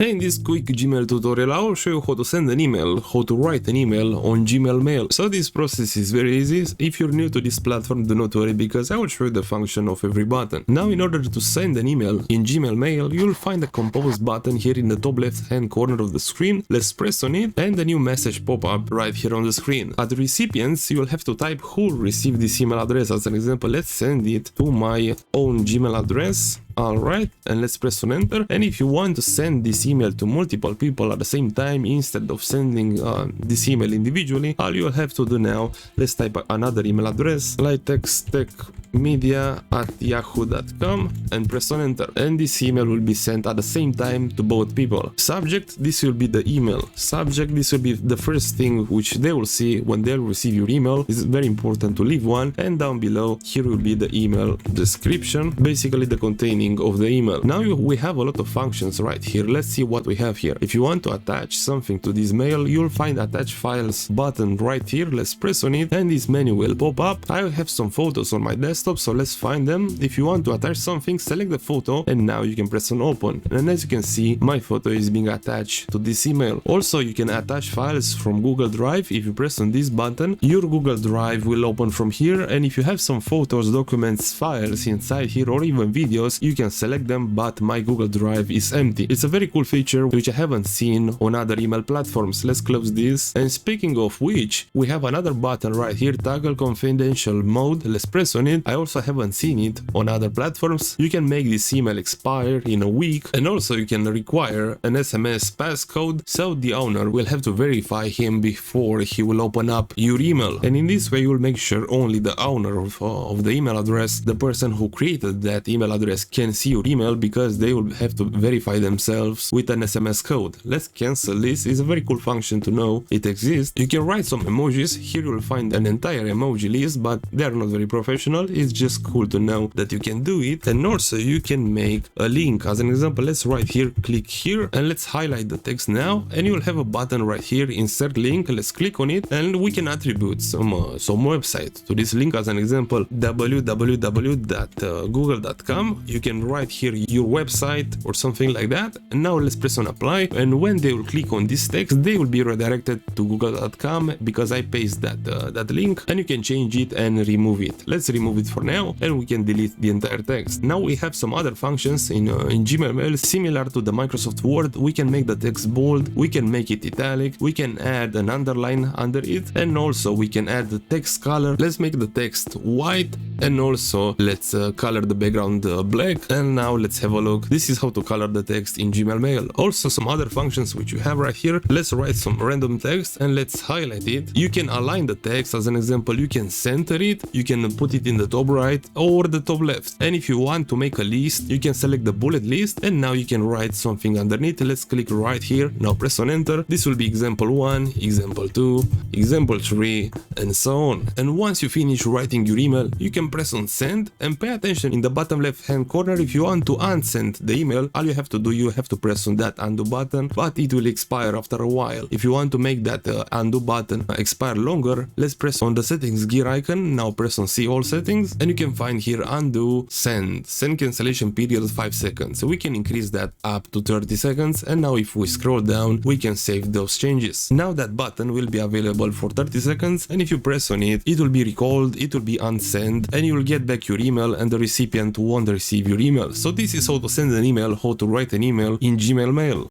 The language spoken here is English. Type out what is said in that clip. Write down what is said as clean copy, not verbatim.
In this quick Gmail tutorial, I will show you how to send an email, how to write an email on Gmail Mail. So this process is very easy. If you're new to this platform, do not worry because I will show you the function of every button. Now, in order to send an email in Gmail Mail, you'll find a compose button here in the top left hand corner of the screen. Let's press on it and a new message pop up right here on the screen. At the recipients, you'll have to type who will receive this email address. As an example, let's send it to my own Gmail address. Alright, and let's press on enter. And if you want to send this email to multiple people at the same time instead of sending this email individually, all you have to do now, let's type another email address like texttechmedia@yahoo.com and press on enter. And this email will be sent at the same time to both people. Subject, this will be the email. Subject, this will be the first thing which they will see when they'll receive your email. It's very important to leave one. And down below, here will be the email description, basically the containing of the email. Now we have a lot of functions right here. Let's see what we have here. If you want to attach something to this mail, you'll find attach files button right here. Let's press on it and this menu will pop up. I have some photos on my desktop, so let's find them. If you want to attach something, select the photo and now you can press on open. And as you can see, my photo is being attached to this email. Also, you can attach files from Google Drive. If you press on this button, your Google Drive will open from here, and if you have some photos, documents, files inside here or even videos, you can select them, but my Google Drive is empty. It's a very cool feature which I haven't seen on other email platforms. Let's close this. And speaking of which, we have another button right here, toggle confidential mode. Let's press on it. I also haven't seen it on other platforms. You can make this email expire in a week, and also you can require an SMS passcode, so the owner will have to verify him before he will open up your email. And in this way, you will make sure only the owner of the email address, the person who created that email address, can see your email, because they will have to verify themselves with an SMS code. Let's cancel this. It's a very cool function to know it exists. You can write some emojis. Here you will find an entire emoji list, but they are not very professional. It's just cool to know that you can do it. And also you can make a link. As an example, let's write here, click here, and let's highlight the text now, and you will have a button right here, insert link. Let's click on it and we can attribute some website to this link. As an example, www.google.com. You can write here your website or something like that. And now let's press on apply, and when they will click on this text, they will be redirected to google.com because I paste that link, and you can change it and remove it. Let's remove it for now, and we can delete the entire text. Now we have some other functions in Gmail Mail similar to the Microsoft Word. We can make the text bold, we can make it italic, we can add an underline under it, and also we can add the text color. Let's make the text white, and also let's color the background black. And now let's have a look. This is how to color the text in Gmail Mail. Also some other functions which you have right here. Let's write some random text and let's highlight it. You can align the text. As an example, you can center it, you can put it in the top right or the top left. And if you want to make a list, you can select the bullet list, and now you can write something underneath. Let's click right here. Now press on enter. This will be example 1, example 2, example 3, and so on. And once you finish writing your email, you can press on send, and pay attention in the bottom left hand corner. If you want to unsend the email, all you have to do, you have to press on that undo button, but it will expire after a while. If you want to make that undo button expire longer, let's press on the settings gear icon. Now press on see all settings, and you can find here undo, send cancellation period 5 seconds. So we can increase that up to 30 seconds. And now if we scroll down, we can save those changes. Now that button will be available for 30 seconds, and if you press on it, it will be recalled, it will be unsent, and you will get back your email, and the recipient won't receive your email. So this is how to send an email, how to write an email in Gmail Mail.